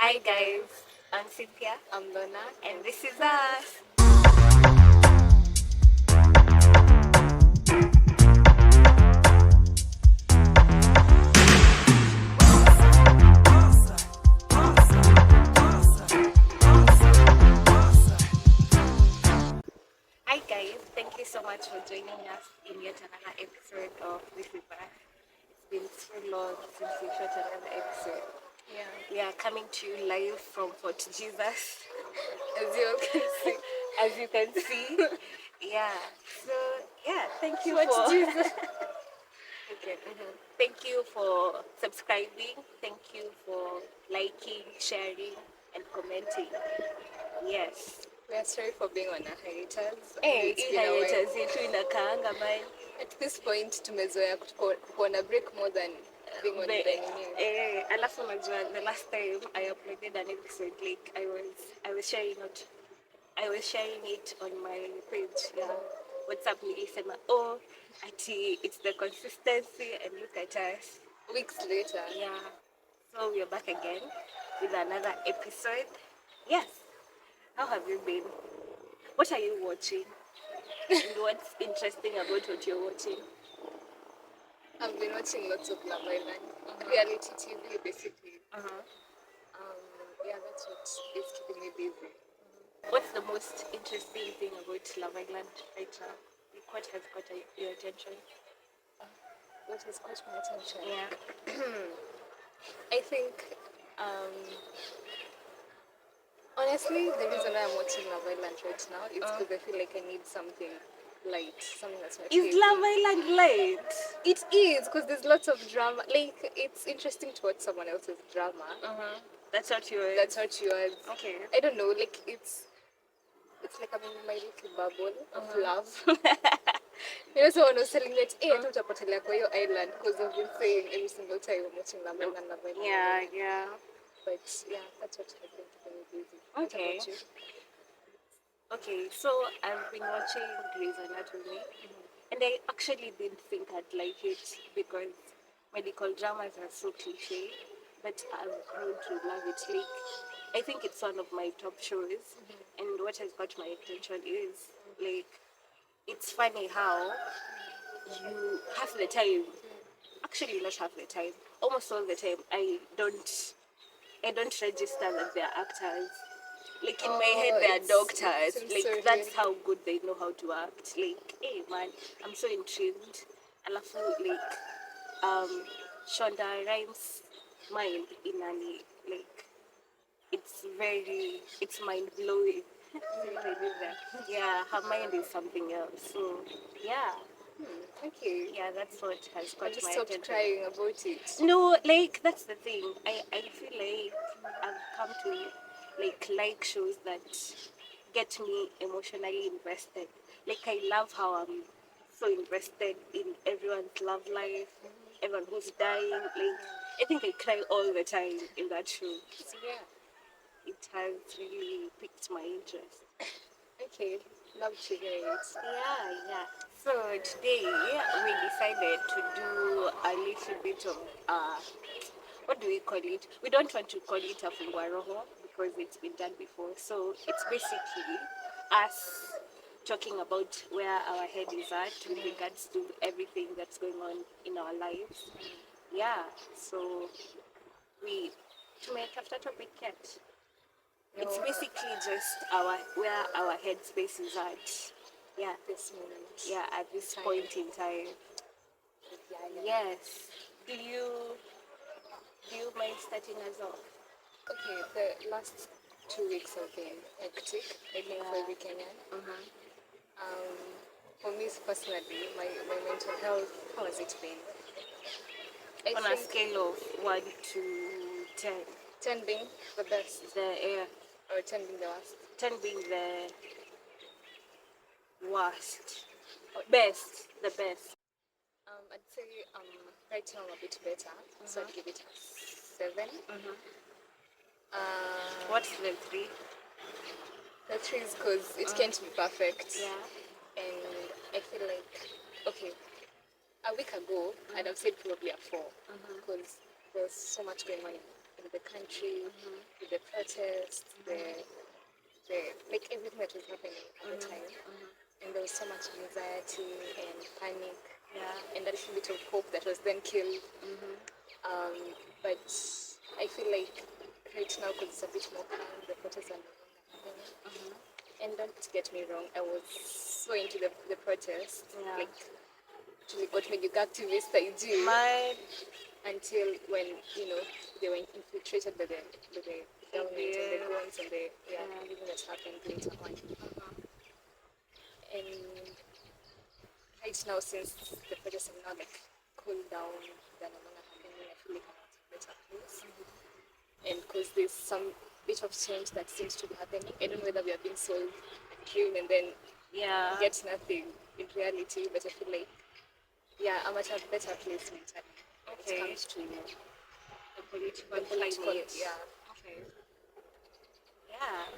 Hi guys, I'm Cynthia I'm Lona. and this is us. Hi guys, thank you so much for joining us in yet another episode of This Is Us. It's been so long since we shot another episode. Yeah, coming to you live from Fort Jesus, As you all can see. as you can see. Yeah, so yeah, thank you Fort for Jesus. Okay. Thank you for subscribing. Thank you for liking, sharing, and commenting. Yes. We are sorry for being on a hiatus. I know Hey, it's hii been a while. hiatus yetu inakaanga man. At this point, tumezoea kuko on a break more than being on the news. Alafu unajua the last time I uploaded an episode, like I was sharing it on my page. Yeah. WhatsApp nilisema, oh, ati it's the consistency and look at us. Weeks later. Yeah. So we are back again with another episode. Yes. How have you been? What are you watching? And what's interesting about what you're watching? I've been watching lots of Love Island. Reality TV, basically. Yeah, that's what is keeping me busy. What's the most interesting thing about Love Island right now? Like what has got your attention? What has caught my attention? Yeah. I think, honestly, the reason why I'm watching Love Island right now is because I feel like I need something light, something that's not Is heavy. Love Island late? It is, because there's lots of drama. Like, it's interesting to watch someone else's drama. That's what you're. That's what yours. Okay. I don't know. Like, it's like I'm in my little bubble of love. You know, someone was telling me that, hey, I thought about your island, because I've been saying every single time I'm watching Love Island, Love Island. Yeah, yeah. But yeah, that's what has been keeping me busy. What Okay. about you? Okay, so I've been watching Grey's Anatomy, and I actually didn't think I'd like it because medical dramas are so cliche, but I've grown to love it. Like, I think it's one of my top shows, and what has got my attention is like it's funny how you half the time, actually not half the time, almost all the time, I don't register that they're actors. Like in my head, they're doctors. Like so that's how good they know how to act. Like, hey man, I'm so intrigued. Alafu like, Shonda Rhimes' mind in Annie, like it's mind blowing. Yeah, her mind is something else. So yeah, Okay. yeah, that's what has I got just my stopped attention. crying about it. No, like that's the thing. I feel like I've come to like shows that get me emotionally invested. Like I love how I'm so invested in everyone's love life, everyone who's dying. Like I think I cry all the time in that show. So yeah. It has really piqued my interest. Okay. Love to hear it. Yeah. So today we decided to do a little bit of what do we call it? We don't want to call it a funguaroho because it's been done before. So it's basically us talking about where our head is at with regards to everything that's going on in our lives. Yeah. So we to make after topic yet. It's basically just where our headspace is at. Yeah. This moment. Yeah, at this point in time. Yes. Do you mind starting us off? Okay, the last 2 weeks have been hectic, I think, for every Kenyan. For me personally, my mental health, how has it been? On a scale of 1 to 10. 10 being the best, or 10 being the worst. 10 being the worst. The best. I'd say right now I'm a bit better, so I'd give it a 7. What's the 3? The 3 is because it can't be perfect. Yeah. And I feel like, okay, a week ago, I'd have said probably a 4 because there's so much going on in the country with the protests, the like everything that was happening at the time, and there was so much anxiety and panic, and a little bit of hope that was then killed. But I feel like right now, because it's a bit more calm, the protests are no longer happening. And don't get me wrong, I was so into the protest, like to what made you activist I do, My until when they were infiltrated by the government and the guns and the everything that happened later on. And right now, since the protests have now like cooled down, they're no longer happening, I feel like I'm at a better place. And because there's some bit of change that seems to be happening, I don't know whether we are being sold a dream and then get nothing in reality, but I feel like I'm at a better place mentally when it comes to the political political, climate. Okay.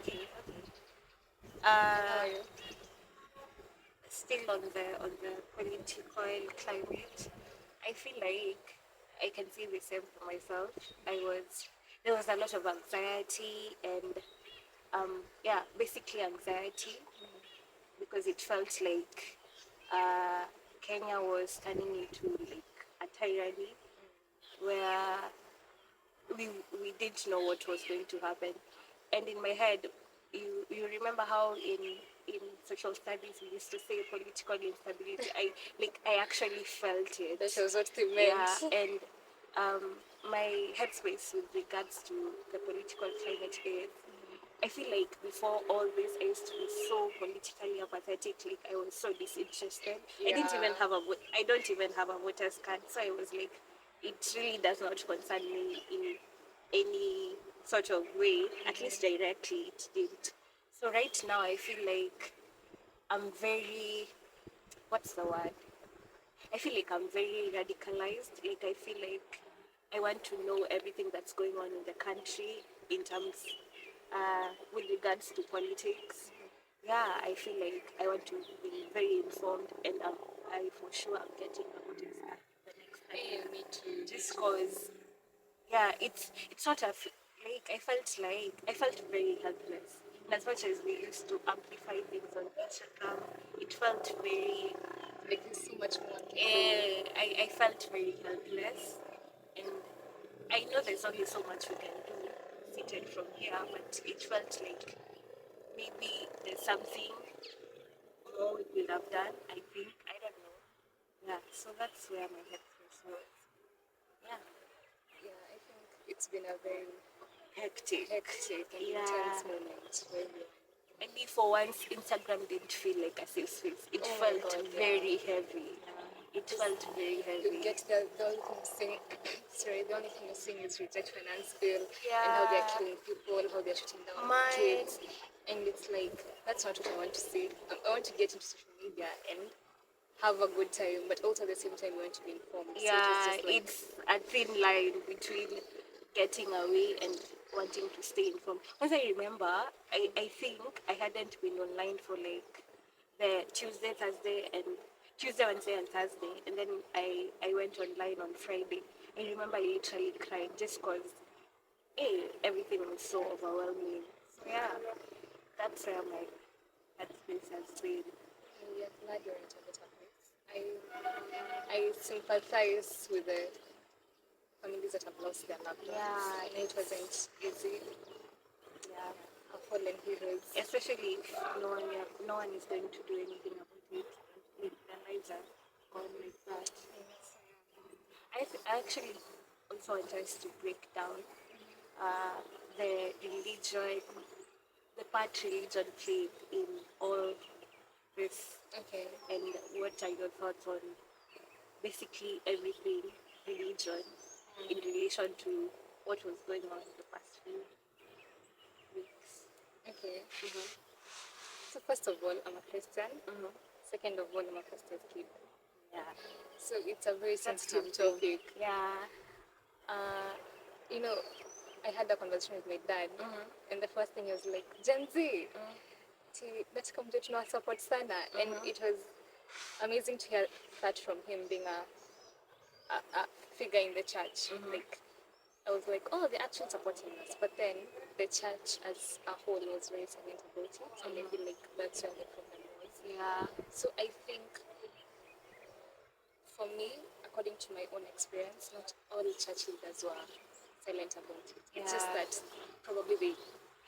Okay. How Uh, are you? Still on the political climate, I feel like I can see the same for myself. There was a lot of anxiety and basically anxiety because it felt like Kenya was turning into like a tyranny where we we didn't know what was going to happen. And in my head, you remember how in social studies we used to say political instability. I actually felt it. That was what they meant. And um, my headspace with regards to the political climate is I feel like before all this, I used to be so politically apathetic. Like I was so disinterested. I don't even have a voter's card. So I was like, it really does not concern me in any sort of way. At least directly, it didn't. So right now, I feel like I'm very. What's the word? I feel like I'm very radicalized. Like I feel like I want to know everything that's going on in the country in terms with regards to politics. I feel like I want to be very informed, and I for sure I'm getting a good insight the next time. Me too. Just cause, it's sort of like I felt very helpless. And as much as we used to amplify things on Instagram, it felt very Like there's so much more. I felt very helpless, and I know there's only so much we can do seated from here, but it felt like maybe there's something more we could have done. I don't know. So that's where my headspace was. Yeah, I think it's been a very hectic. and intense moment. Really. Maybe for once, Instagram didn't feel like a safe space. It Oh my felt God, very heavy. It felt very You heavy. get the only thing you're seeing, the only thing you're seeing is reject finance bill and how they're killing people, how they're shooting down kids. And it's like, that's not what I want to see. I want to get into social media and have a good time, but also at the same time, you want to be informed. So it was just like, It's a thin line between getting away and wanting to stay informed. As I remember, I think I hadn't been online for like the Tuesday, Wednesday, and Thursday, and then I went online on Friday. I remember I literally cried just because everything was so overwhelming. So that's where my headspace has been. we are glad you're into the topics. I sympathize with the families that have lost their loved ones. And it wasn't easy. Our fallen heroes. Especially if no one is going to do anything about it. Like their lives are gone like that. I actually also want us to break down the religion, the part religion played in all this, Okay. and what are your thoughts on basically everything religion in relation to what was going on in the past few weeks. Okay. So first of all, I'm a Christian. Second of all, I'm a pastor's kid. So it's a very sensitive topic. You know, I had a conversation with my dad, and the first thing he was like, Gen Z, let's come to know support sana. And it was amazing to hear that from him being a figure in the church. Like, I was like, oh, they're actually supporting us. But then the church as a whole was very silent about it. And I feel like that's where the problem was. Yeah. So I think for me, according to my own experience, not all church leaders were silent about it. It's just Yeah. that probably they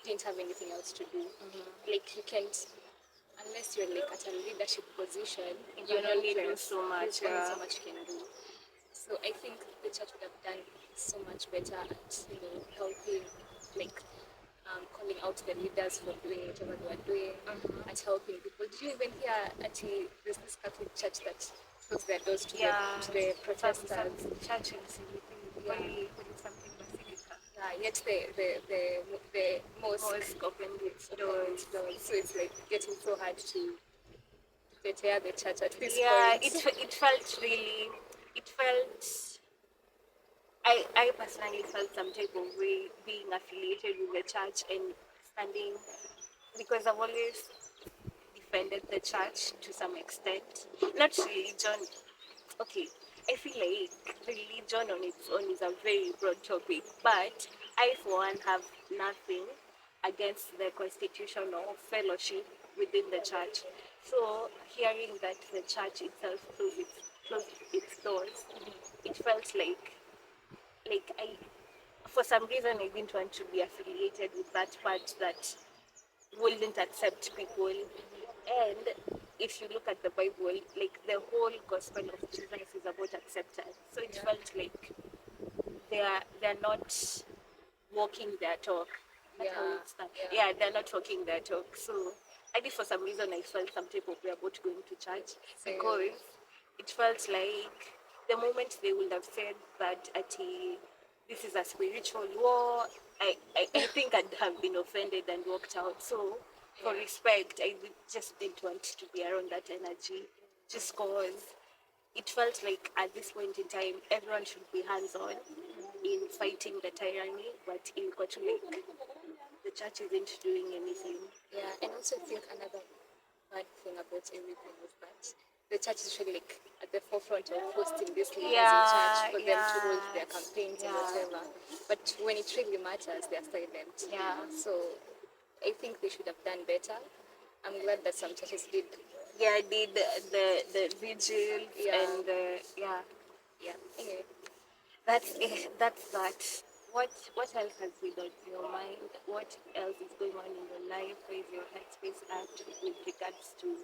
didn't have anything else to do. Like you can't, unless you're like at a leadership position, You you're can only do helpless. so much. There's only Yeah. so much you can do. So I think the church would have done so much better at helping, like calling out the leaders for doing whatever they were doing, at helping people. Did you even hear at there's this Catholic church that closed their doors to Yeah. the Some protesters? churches, Yeah. only something basilica. Yet the mosque Mosque opened its opened doors. its doors. So it's like getting so hard to deter the church at this Yeah, point. it felt really, it felt, I personally felt some type of way being affiliated with the church and standing, because I've always defended the church to some extent. Not religion. Okay, I feel like religion on its own is a very broad topic, but I, for one, have nothing against the constitution or fellowship within the church. So, hearing that the church itself closed its doors, it felt like I, for some reason, I didn't want to be affiliated with that part that wouldn't accept people. And if you look at the Bible, like the whole gospel of Jesus is about acceptance. So it felt like they're not walking their talk. That's how Yeah, it's done. yeah. Yeah, they're not walking their talk. So I think for some reason I felt some type of way about going to church, Same. because it felt like the moment they would have said that this is a spiritual war, I think I'd have been offended and walked out. So for Yeah. respect, just didn't want to be around that energy, just cause it felt like at this point in time everyone should be hands on in fighting the tyranny, but in got to like the church isn't doing anything. Yeah, and also I think another bad thing about everything is that the church is usually like at the forefront of hosting these leaders in church Yeah, for them to hold their campaigns and yeah, whatever. But when it really matters, they're silent. yeah. So I think they should have done better. I'm glad that some churches did. Yeah, I did the vigils Yeah. and yeah. Yeah. Anyway, That's it. That's that. What else has been on your mind? What else is going on in your life? Where is your headspace at with regards to?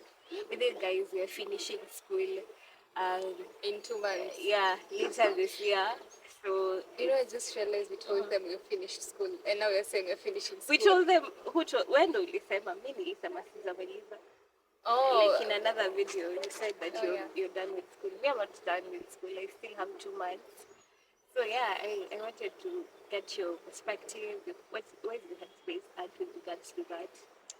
With you guys, we're finishing school. Um, in 2 months. yeah, later this year. So I just realized we told them we finished school, and now we're saying we're finishing school. we told them when ulisema mi nilisema sijamaliza. Oh, Like in another video, you said that Oh, you're yeah. you're done with school. Me, I'm not done with school. I still have 2 months. So yeah, I wanted to get your perspective. Where's the headspace at with regards to that?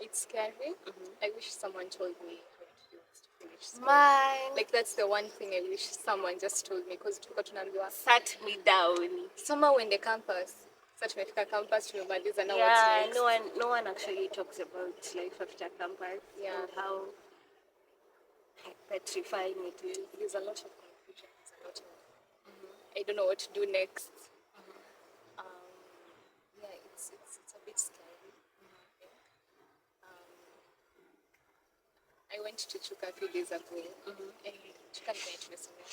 it's scary. I wish someone told me how it feels to finish school. Mine Like that's the one thing I wish someone just told me, because tulikuwa tunaambiwa sat me down. soma uende campus. Sasa tumefika campus tumemaliza, now what's Yeah, next? no one actually talks about life after campus Yeah. and how petrifying it is. There's a lot of confusion. There's a lot of I don't know what to do next. Um, yeah, it's a bit scary. I went to Chuka a few days ago, and Chuka ni kwenye tumesomea.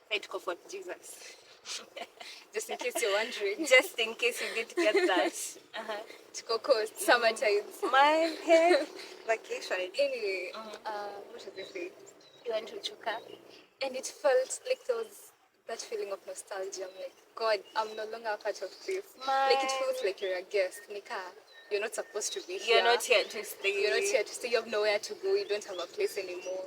Fight for Jesus. Just in case you're wondering. Just in case you didn't get that. Chuka Coast, summertime. My head vacation. Anyway, what was I saying? You went to Chuka. And it felt like there was that feeling of nostalgia. I'm like, God, I'm no longer a part of this. Like it feels like you're a guest. Nika, you're not supposed to be here. You're not here to stay. You're not here to stay. You have nowhere to go. You don't have a place anymore.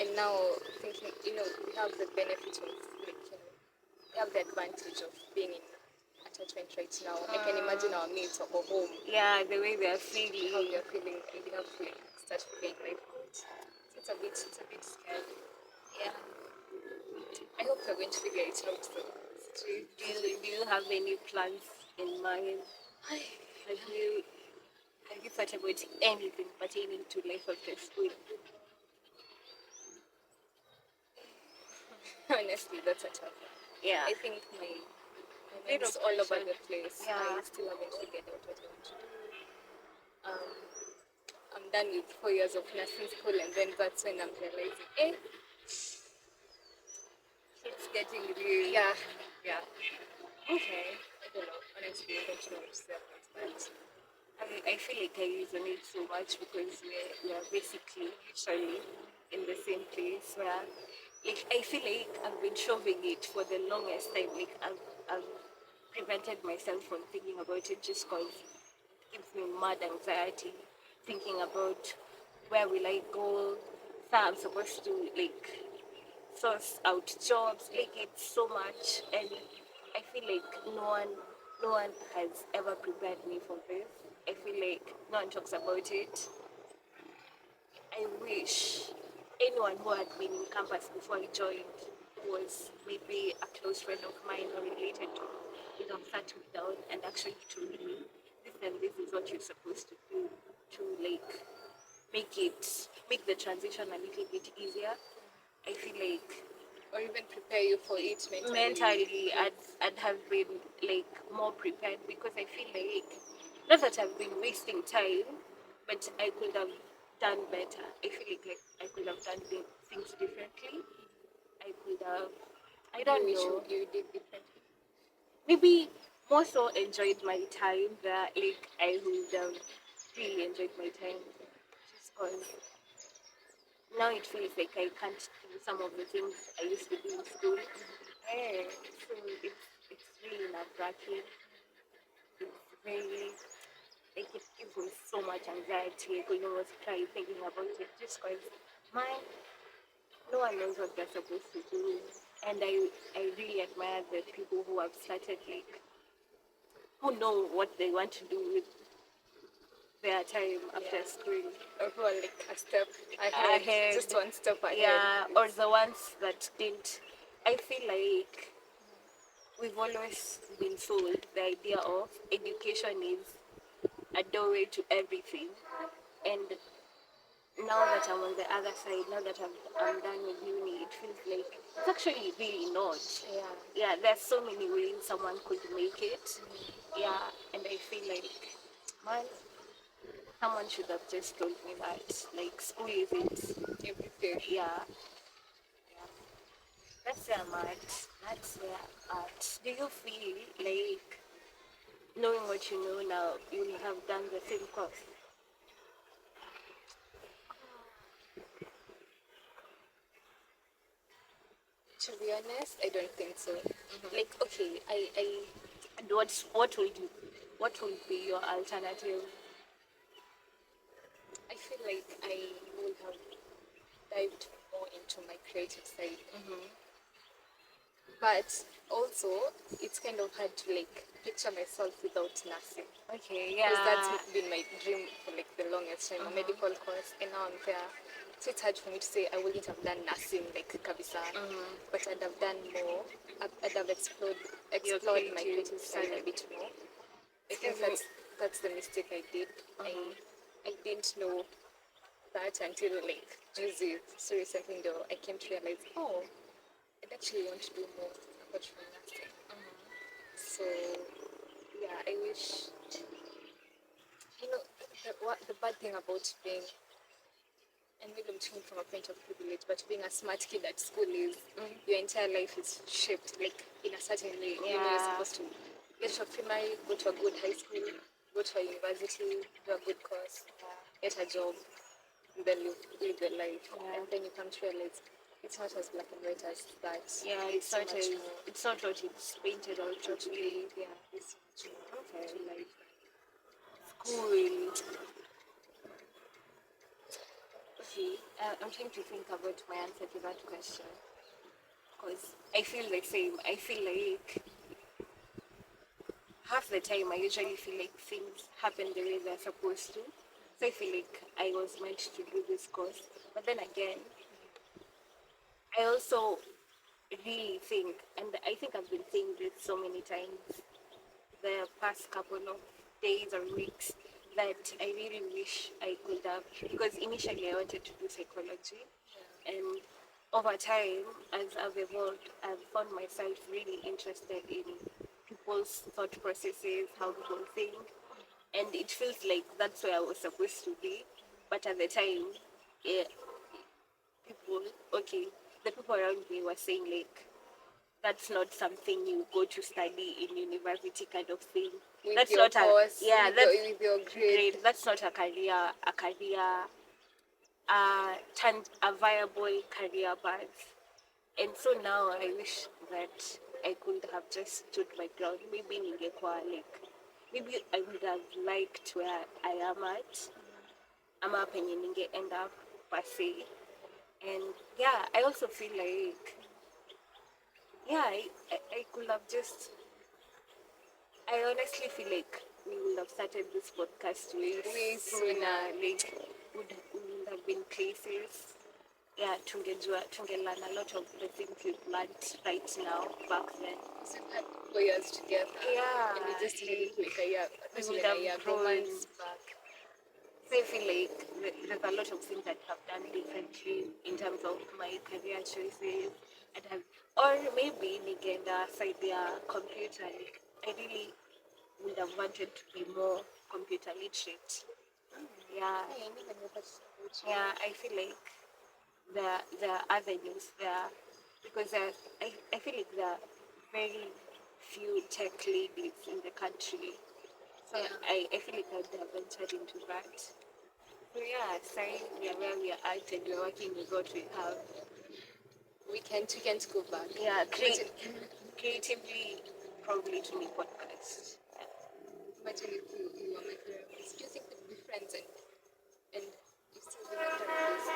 And now thinking, we have the benefit of, like, we have the advantage of being in attachment right now. I can imagine our mates or home, Yeah, the way they're how feeling. they're feeling, and they have to like start feeling like that. So it's a bit scary. Yeah. I hope we're going to figure it out. So Do you have any plans in mind? Have you thought about anything pertaining to life after school? honestly, that's a tough one. Yeah. I think And it's all over the place. Yeah. I still haven't figured out what I want to do. Um, I'm done with 4 years of nursing school, and then that's when I'm realizing, It's getting real. yeah, Okay. I don't know. Honestly, I don't know what to say about that. I feel like I resonate so much because we're basically literally in the same place where like I feel like I've been shoving it for the longest time. Like I've prevented myself from thinking about it just because it gives me mad anxiety thinking about where will I go. So I'm supposed to like source out jobs. Like it's so much, and I feel like no one has ever prepared me for this. I feel like no one talks about it. I wish anyone who had been in campus before I joined was maybe a close friend of mine or related to me, would have sat me down and actually told me this and this is what you're supposed to do to like make the transition a little bit easier. I feel like Or even prepare you for it mentally I'd have been like more prepared because I feel like not that I've been wasting time, but I could have done better. I feel like I could have done things differently. I could have, I don't know, you did differently. maybe more so enjoyed my time there. Like I would have really enjoyed my time just because now it feels like I can't do some of the things I used to do in school. Yeah, so it's really nerve wracking. It's very like it gives me so much anxiety. I could almost cry thinking about it just because my no one knows what they're supposed to do. And I really admire the people who have started like who know what they want to do with their time after school. Or who are like a step ahead, just one step ahead. Yeah, or the ones that didn't. I feel like we've always been sold the idea of education is a doorway to everything. And now that I'm on the other side, now that I'm done with uni, it feels like it's actually really not. Yeah. Yeah, there's so many ways someone could make it. Yeah, and I feel like, man, someone should have just told me that. Like, school isn't Everything. yeah, yeah. That's where I'm at. That's where I'm at. Do you feel like knowing what you know now, you will have done the same course? To be honest, I don't think so. Like, okay, And what would be your alternative? I feel like I would have dived more into my creative side. But also, it's kind of hard to like picture myself without nursing. Okay, Because yeah. that's been my dream for like the longest time, a medical course, and now I'm there. So it's hard for me to say I wouldn't have done nursing like kabisa, but I'd have done more. I'd have explored my creative side a bit more. I think that's the mistake I did. I didn't know that until like Juicy. So recently though, I came to realize, oh, I'd actually want to do more apart from nursing. So yeah, I wish the bad thing about being, and maybe I'm talking from a point of privilege, but being a smart kid at school is your entire life is shaped like in a certain way. You know, you're supposed to get to a primary, go to a good high school, go to a university, do a good course, get a job, and then live your life. And then you come to realize it's not as black and white as that. Yeah, it's not what it's painted out to be. Yeah, it's so much more to life. Cool. Okay, I'm trying to think about my answer to that question because I feel the same. I feel like half the time I usually feel like things happen the way they're supposed to. So I feel like I was meant to do this course. But then again, I also really think, and I think I've been saying this so many times the past couple of days or weeks, that I really wish I could have, because initially I wanted to do psychology, and over time, as I've evolved, I've found myself really interested in people's thought processes, how people think, and it feels like that's where I was supposed to be. But at the time, yeah, people, okay, the people around me were saying like that's not something you go to study in university kind of thing. With That's your not a course, yeah, that's with your grade. great. That's not a viable career path. And so now I wish that I could have just stood my ground. Maybe ningekuwa like, maybe I would have liked where I am at. Ama penye ninge end up per se. And yeah, I also feel like yeah, I could have just I honestly feel like we would have started this podcast way sooner. Like would have been places. Yeah, tungelearn a lot of the things we've learned right now back then. So we've had 4 years together. Yeah, And we just did it like a year, we not would even have a year, grown. months back. So I feel like there's a lot of things that I've done differently in terms of my career choices. I'd have, or maybe nigenda side their computer. Like I really would have wanted to be more computer literate. Yeah, Hey, I never knew that about you. yeah. I feel like there are avenues there because I feel like there are very few tech ladies in the country. So Yeah. I feel like I would have ventured into that. So yeah, saying we are where we are at and we're working with what we have. We can't go back. Yeah, Imagine, creatively probably to make podcast. Yeah. imagine if you were my therapist. Do you think we'd be friends and you still be my therapist?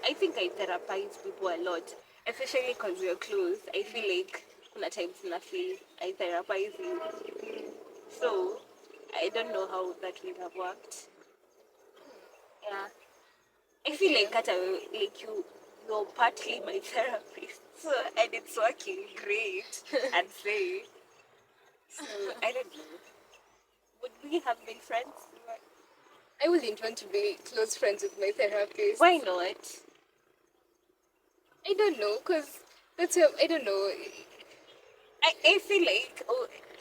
I think I therapize people a lot, especially because we're close. I feel like kuna times na feel I therapize you. So I don't know how that would have worked. Yeah. I feel Okay. like you're partly my therapist. So and it's working great, I'd say. So I don't know. Would we have been friends? I wouldn't want to be close friends with my therapist. Why not? I don't know, because I don't know. I feel like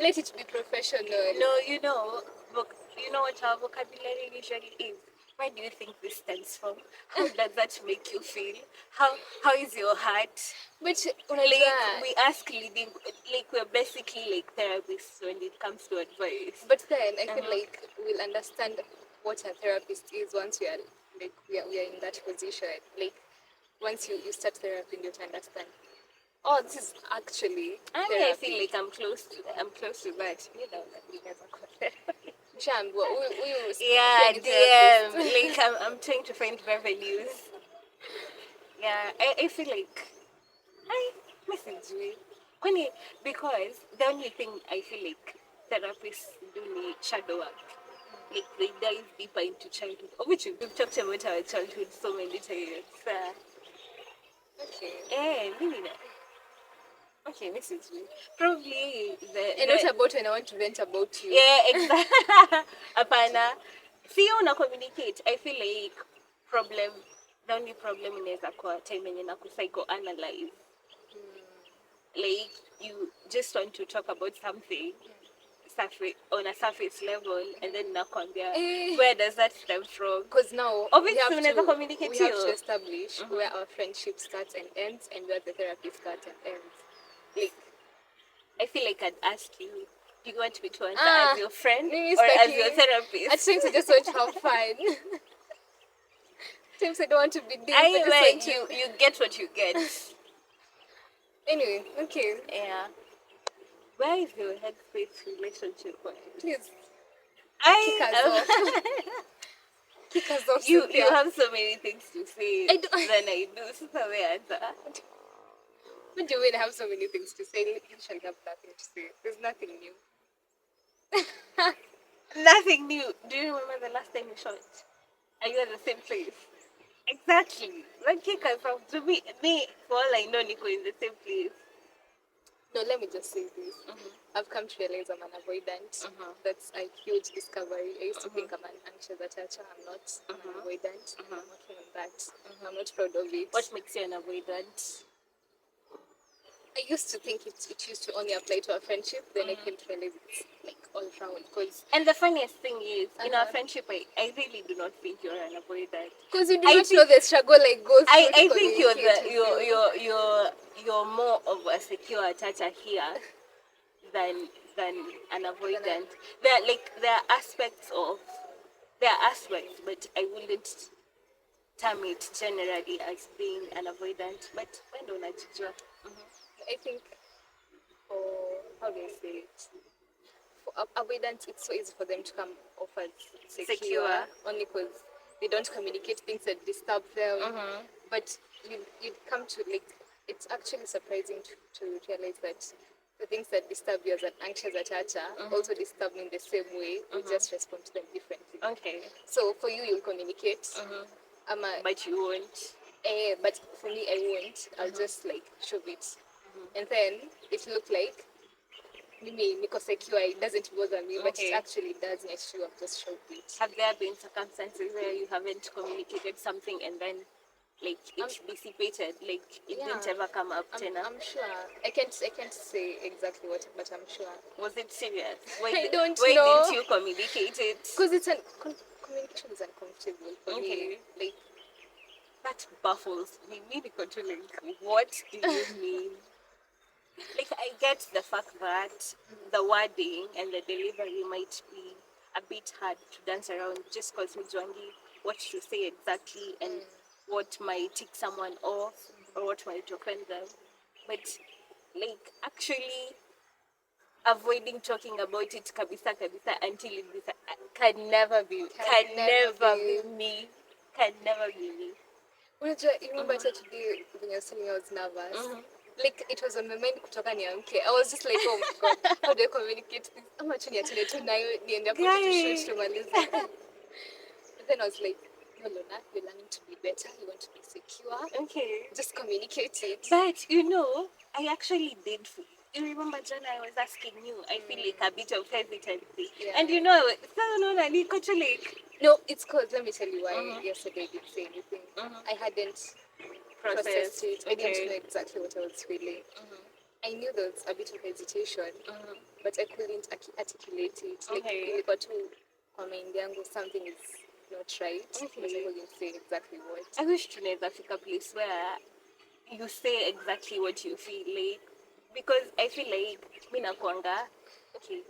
Let it be professional. no, you know what our vocabulary usually is. Where do you think this stems from? How does that make you feel? How is your heart? But Like we ask leading, like we're basically like therapists when it comes to advice. But then I feel like we'll understand what a therapist is once we are in that position. Like once you start therapy, you'll understand. Oh, this is actually I mean, I therapy. feel like I'm close to that. You know that we never got there. Sham, we will Yeah, be DM. therapists. Like I'm trying to find revenues. Yeah, I feel like I message me. Because the only thing I feel like therapists do need shadow work. Like they dive deeper into childhood. Of which we've talked about our childhood so many times. Okay. Really that. Okay, message me. Probably And what about when I want to vent about you? yeah, exactly. Apana. See you na communicate. I feel like problem the only problem inaweza kuwa time yenye na psychoanalyze. Like you just want to talk about something on a surface level and then nakwambia where does that stem from? Because now Obviously unaweza communicate we have to hiyo. establish where our friendship starts and ends and where the therapy starts and ends. Like I feel like I'd ask you, do you want me to answer as your friend Mimi or as sitaki- your therapist? At times I just want to have fun. At times I don't want to be deep. I just want to... you get what you get. Anyway, okay. Yeah. Where is your headspace relationship? Please, I kick us off. Kick us off, you Cynthia. have so many things to say I don't- than I do. So answer. What do you mean I have so many things to say? You literally have nothing to say. There's nothing new. Nothing new. Do you remember the last time we shot? Are you at the same place? Exactly. Like kick us off. To me, for all I know, Nico in the same place. No, let me just say this. I've come to realize I'm an avoidant. That's a huge discovery. I used to think I'm an anxious attacher. I'm not. I'm an avoidant. I'm working on that. I'm not proud of it. What makes you an avoidant? I used to think it used to only apply to a friendship. Then I came to realize it's like all around. And the funniest thing is, in our Uh-huh. friendship, I really do not think you're an avoidant. Because you do I not think know the struggle I go through to I think you're communicate with you. you're more of a secure attacher here than an avoidant. There are aspects of but I wouldn't term it generally as being an avoidant. But when don't I judge? I think for, how do I say it? For avoidance, it's so easy for them to come off as secure. Only because they don't communicate things that disturb them. But you come to like, it's actually surprising to realize that the things that disturb you as an anxious attacher also disturb me in the same way. You just respond to them differently. Okay. So for you, you'll communicate. But you won't. But for me, I won't. I'll just like shove it. And then it looked like me because secure, it doesn't bother me, but it actually does. Next to I've just shoved it. Have there been circumstances where you haven't communicated something and then like it dissipated, like it didn't ever come up? I'm sure. I can't say exactly what, but I'm sure. Was it serious? I don't why know. didn't you communicate it? Because communication is uncomfortable for me. Like, that baffles me. Really controlling. What do you mean? Like, I get the fact that the wording and the delivery might be a bit hard to dance around just because Mujwangi what to say exactly and what might tick someone off or what might offend them. But, like, actually avoiding talking about it kabisa until it can never be me. Can never be me. You remember today when you were saying I was nervous? Like, it was on my mind kutoka niamke. I was just like, oh my god, how do I communicate this? Ama tu niachane tu nayo niende hapo tu shoot tumalize. But then I was like, no, Lona, you're learning to be better. You want to be secure. Okay. Just communicate it. But, I actually did feel. You remember, Jana, I was asking you, I feel like a bit of hesitancy. Yeah. And no, it's because, let me tell you why yesterday I didn't say anything. I hadn't processed it. I didn't know exactly what I was feeling. I knew there was a bit of hesitation, but I couldn't articulate it. Like, ilikuwa tu kwa mind yangu something is not right, but I couldn't say exactly what. I wish tunaweza fika place where you say exactly what you feel like, because I feel like mi nakuanga okay,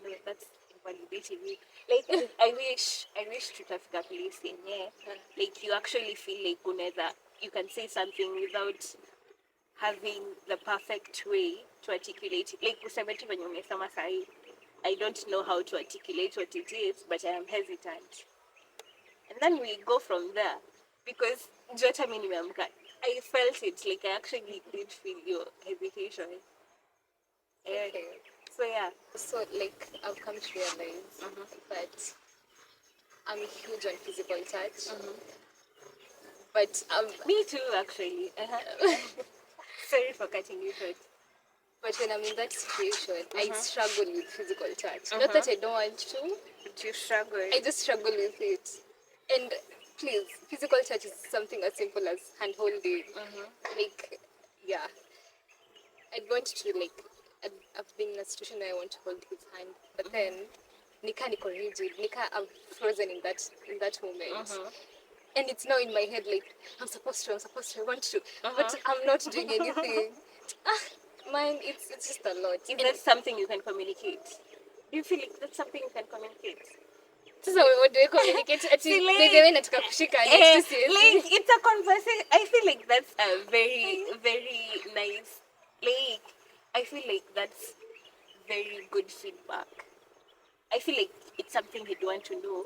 no, that's invalidating me. Like I wish tutafika place yenye like you actually feel like you can say something without having the perfect way to articulate it. Like kuseme tu venye umesema sahi, I don't know how to articulate what it is, but I am hesitant. And then we go from there. Because Jota mi nimeamka, I felt it, like I actually did feel your hesitation. Okay. So yeah. So like I've come to realize that I'm huge on physical touch. But me too actually. Sorry for cutting you short. But when I'm in that situation, I struggle with physical touch. Not that I don't want to. But you struggle. I just struggle with it. And please, physical touch is something as simple as hand holding. Like, yeah. I'd want to, like, I've been in a situation where I want to hold his hand, but then nika niko rigid, nika I'm frozen in that moment. And it's now in my head like I'm supposed to, I want to, but I'm not doing anything. Mine, it's just a lot. Is that something you can communicate? Do you feel like that's something you can communicate? So what do you communicate? See, like, it's a conversation. I feel like that's a very, very nice. Like, I feel like that's very good feedback. I feel like it's something he'd want to know.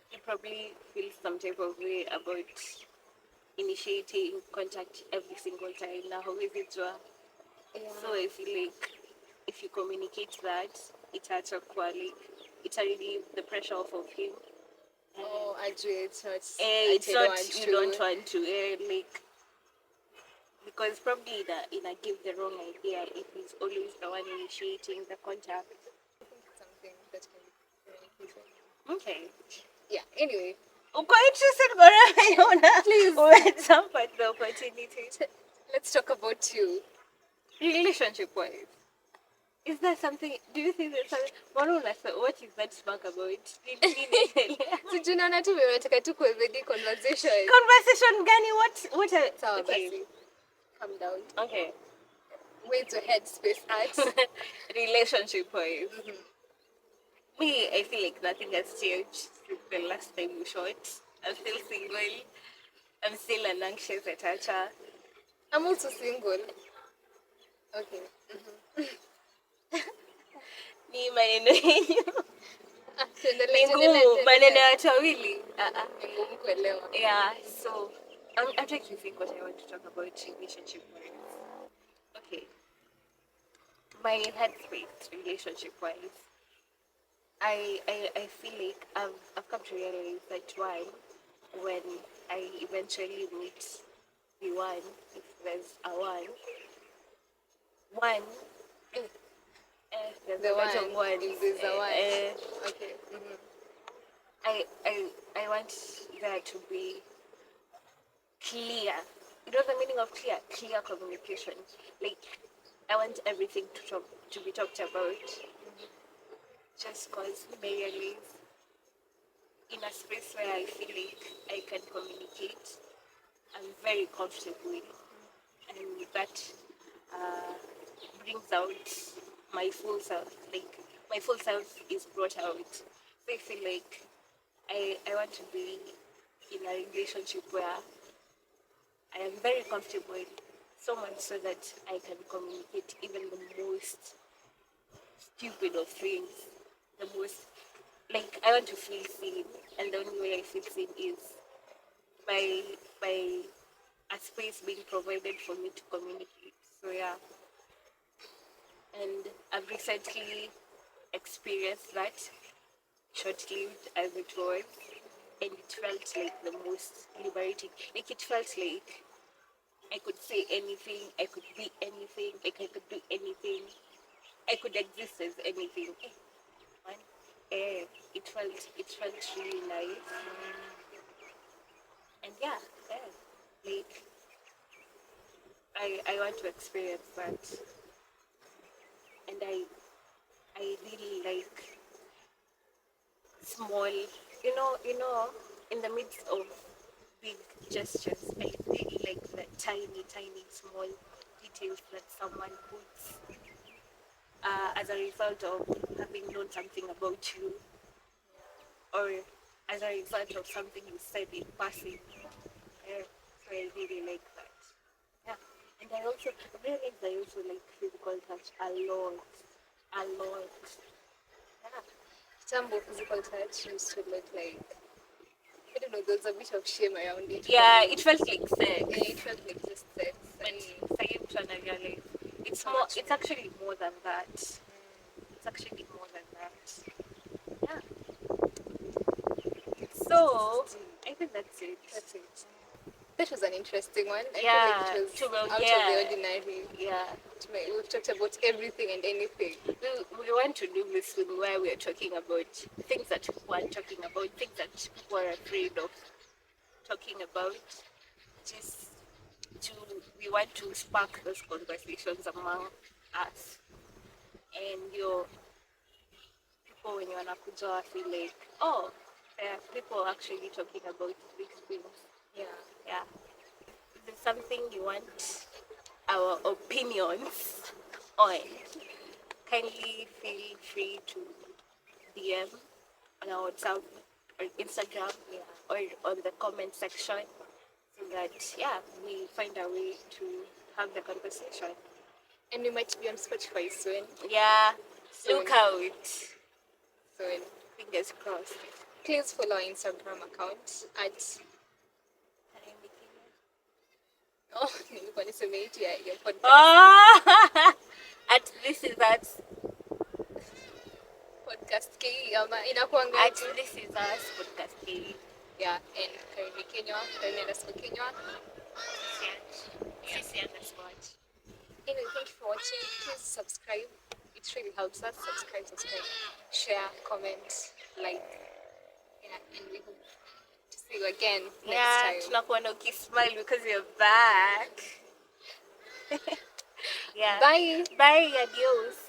He probably feels some type of way about initiating contact every single time. Now, how is it? So I feel like if you communicate that, it's actually relieve the pressure off of him. Oh, actually, it's not. It's not. You don't want to. Like, because probably in a give the wrong idea if he's always the one initiating the contact. I think it's something that can be communicated. Okay. Yeah. Anyway. I'm quite interested, Please. When some part the opportunity. Let's talk about you. Relationship wise. Is there something, do you think there's something, what is that spark about? Sijui naona tu nataka tu kuevedi conversation. Conversation gani, what are, Sawa okay. basi. Calm down. Okay. Where's your headspace at? Relationship wise. Me, I feel like nothing has changed since the last time we shot. I'm still single. I'm still an anxious attacher. I'm also single. Okay. Ni maneno yenyu. Tuendelee, Ni ngumu, maneno ya watu wawili. Ni ngumu kuelewa. Yeah, so I'm trying to think what I want to talk about relationship wise. Okay. My headspace relationship wise. I feel like I've come to realize that one, when I eventually meet the one, if there's a one, there's The a bunch one, of ones. if there's a one. Okay. I want there to be clear. You know the meaning of clear? Clear communication. Like, I want everything to be talked about. Just because Mary lives in a space where I feel like I can communicate. I'm very comfortable, and that brings out my full self. Like, my full self is brought out. So I feel like I want to be in a relationship where I am very comfortable, so much so that I can communicate even the most stupid of things. The most, like, I want to feel seen, and the only way I feel seen is by a space being provided for me to communicate. So yeah, and I've recently experienced that, short-lived as it was, and it felt like the most liberating. Like, it felt like I could say anything, I could be anything, like I could do anything, I could exist as anything. Man, it felt really nice, and yeah, like I want to experience that, and I really like small, in the midst of big gestures, I really like the tiny, tiny, small details that someone puts as a result of having known something about you, or as a result of something you said in passing. So I really like that. Yeah. And I also realized I also like physical touch a lot. A lot. Yeah. Tambo physical touch used to look like, I don't know, there's a bit of shame around it. Yeah, it felt like sex. Yeah, it felt like just sex. But I am trying to realize it's actually more than that. It's actually more than that. Yeah. So I think that's it. That's it. That was an interesting one. I Yeah, feel like it was well, out of the ordinary. Yeah. We've talked about everything and anything. We want to do this with where we are talking about things that people are talking about, things that people are afraid of talking about. Just to we want to spark those conversations among us. And people, when you wanakuja feel like, oh, there are people actually talking about these things. Yeah. Yeah. If there's something you want our opinions on, kindly feel free to DM on our WhatsApp or Instagram, or on the comment section, so that we find a way to have the conversation. And we might be on Spotify soon. Yeah, Soon. look out. Soon. Fingers crossed. Please follow our Instagram account at nilikuwa niseme iti ya podcast. At this is us. Podcast K ama inakuanga At this is us podcast K. Yeah, and Karimi Kenywa, Karimi_Kenywa. CC underscore. Anyway, thank you for watching. Please subscribe. It really helps us. Subscribe, share, comment, like. Yeah, and we hope to see you again next time. Tunakuona ukismile because you're back. Yeah. Bye. Bye. Adios.